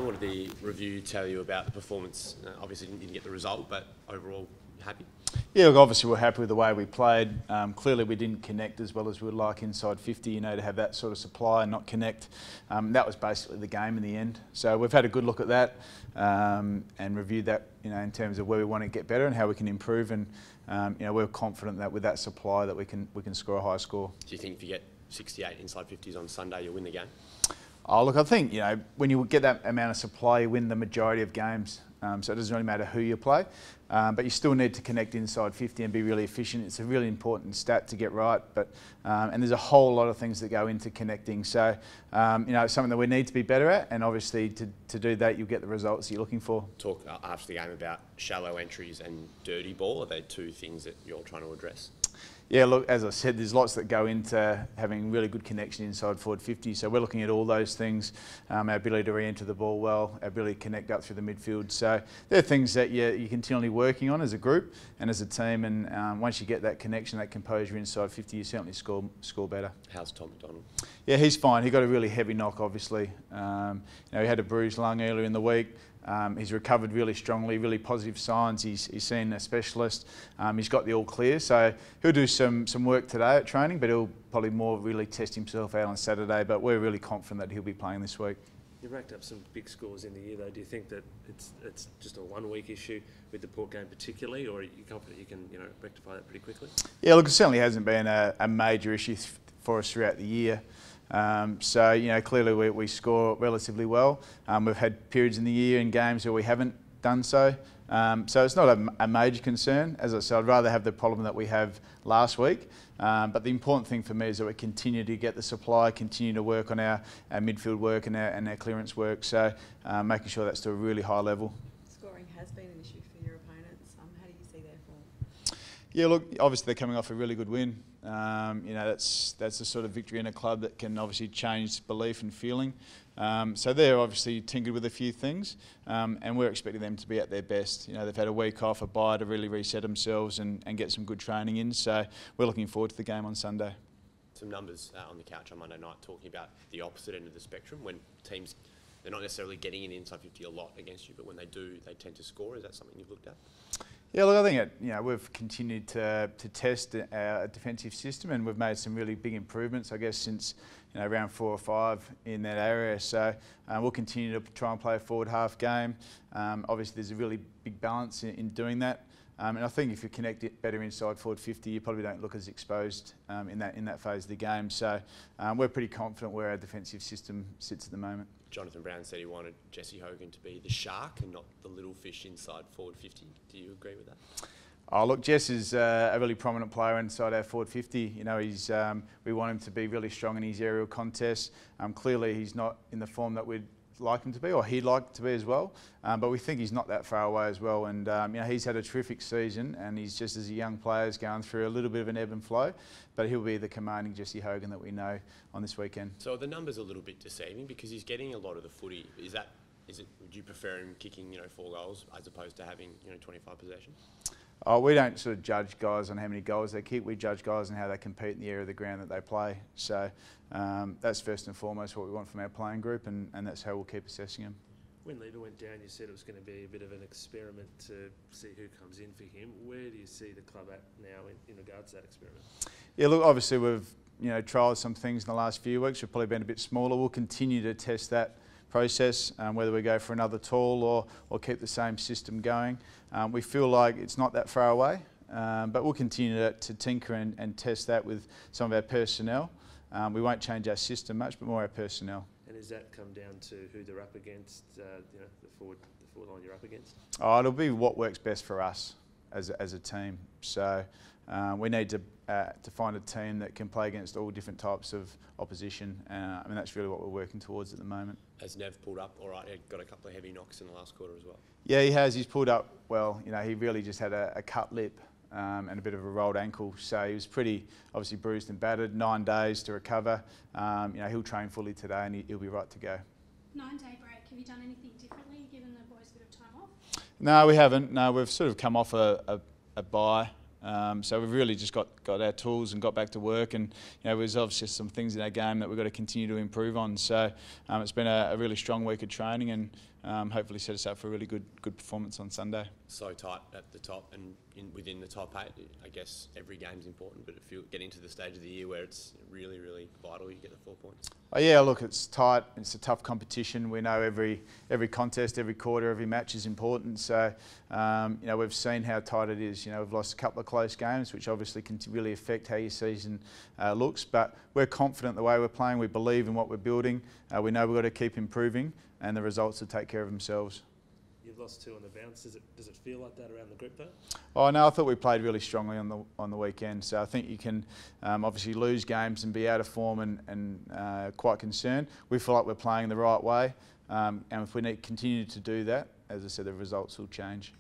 Simon, what did the review tell you about the performance? Obviously didn't get the result, but overall, happy? Yeah, look, obviously we're happy with the way we played. Clearly we didn't connect as well as we would like inside 50, to have that sort of supply and not connect. That was basically the game in the end. So we've had a good look at that and reviewed that, in terms of where we want to get better and how we can improve. And, we're confident that with that supply that we can score a high score. Do you think if you get 68 inside 50s on Sunday, you'll win the game? Oh, look, I think, when you get that amount of supply, you win the majority of games. So it doesn't really matter who you play, but you still need to connect inside 50 and be really efficient. It's a really important stat to get right, and there's a whole lot of things that go into connecting. So, it's something that we need to be better at, and obviously to do that, you'll get the results you're looking for. Talk after the game about shallow entries and dirty ball. Are they two things that you're trying to address? Yeah, look, as I said, there's lots that go into having really good connection inside forward 50. So we're looking at all those things, our ability to re-enter the ball well, our ability to connect up through the midfield. So they're things that you're continually working on as a group and as a team. And once you get that connection, that composure inside 50, you certainly score better. How's Tom McDonald? Yeah, he's fine. He got a really heavy knock, obviously. He had a bruised lung earlier in the week. He's recovered really strongly, really positive signs. He's seen a specialist. He's got the all clear, so he'll do some work today at training, but he'll probably more really test himself out on Saturday. But we're really confident that he'll be playing this week. You racked up some big scores in the year, though. Do you think that it's just a one-week issue with the Port game particularly, or are you confident you can rectify that pretty quickly? Yeah, look, it certainly hasn't been a major issue for us throughout the year. Clearly we score relatively well. We've had periods in the year in games where we haven't done so. So it's not a major concern. As I said, I'd rather have the problem that we have last week. But the important thing for me is that we continue to get the supply, continue to work on our midfield work and our clearance work. So making sure that's to a really high level. Scoring has been an issue for your opponents. How do you see their form? Yeah, look, obviously they're coming off a really good win. That's the sort of victory in a club that can obviously change belief and feeling. So they're obviously tinkered with a few things, and we're expecting them to be at their best. They've had a week off, a bye to really reset themselves and get some good training in. So we're looking forward to the game on Sunday. Some numbers on the couch on Monday night talking about the opposite end of the spectrum when teams, they're not necessarily getting in inside 50 a lot against you, but when they do, they tend to score. Is that something you've looked at? Yeah, look, I think we've continued to test our defensive system, and we've made some really big improvements, I guess, since round 4 or 5 in that area. So we'll continue to try and play a forward half game. Obviously, there's a really big balance in doing that. And I think if you connect it better inside forward 50, you probably don't look as exposed in that phase of the game. So we're pretty confident where our defensive system sits at the moment. Jonathan Brown said he wanted Jesse Hogan to be the shark and not the little fish inside forward 50. Do you agree with that? Oh, look, Jess is a really prominent player inside our forward 50. We want him to be really strong in his aerial contests. Clearly, he's not in the form that we'd like him to be, or he'd like to be as well. But we think he's not that far away as well. And he's had a terrific season, and he's just as a young player is going through a little bit of an ebb and flow. But he'll be the commanding Jesse Hogan that we know on this weekend. So the numbers are a little bit deceiving because he's getting a lot of the footy. Is it? Would you prefer him kicking 4 goals as opposed to having 25 possession? Oh, we don't sort of judge guys on how many goals they kick. We judge guys on how they compete in the area of the ground that they play. So that's first and foremost what we want from our playing group, and that's how we'll keep assessing them. When Lever went down, you said it was going to be a bit of an experiment to see who comes in for him. Where do you see the club at now in regards to that experiment? Yeah, look, obviously we've trialled some things in the last few weeks. We've probably been a bit smaller. We'll continue to test that process, whether we go for another tall or keep the same system going. We feel like it's not that far away, but we'll continue to tinker and test that with some of our personnel. We won't change our system much, but more our personnel. And does that come down to who they're up against, the forward line you're up against? Oh, it'll be what works best for us as a team. So we need to find a team that can play against all different types of opposition. That's really what we're working towards at the moment. Has Nev pulled up all right? He got a couple of heavy knocks in the last quarter as well. Yeah, he has. He's pulled up well. He really just had a cut lip and a bit of a rolled ankle. So he was pretty obviously bruised and battered. 9 days to recover. He'll train fully today and he'll be right to go. 9-day break. Have you done anything differently, given the boys a bit of time off? No, we haven't. No, we've sort of come off a bye So we've really just got our tools and got back to work, and there's obviously some things in our game that we've got to continue to improve on. So it's been a really strong week of training, and hopefully set us up for a really good performance on Sunday. So tight at the top and within the top 8, I guess every game's important, but if you get into the stage of the year where it's really, really vital, you get the 4 points. Oh yeah, look, it's tight. It's a tough competition. We know every contest, every quarter, every match is important. So we've seen how tight it is. We've lost a couple of close games, which obviously can really affect how your season looks. But we're confident the way we're playing. We believe in what we're building. We know we've got to keep improving, and the results will take care of themselves. You've lost 2 on the bounce. Does it feel like that around the group though? Oh no, I thought we played really strongly on the weekend. So I think you can obviously lose games and be out of form and quite concerned. We feel like we're playing the right way, and if we continue to do that, as I said, the results will change.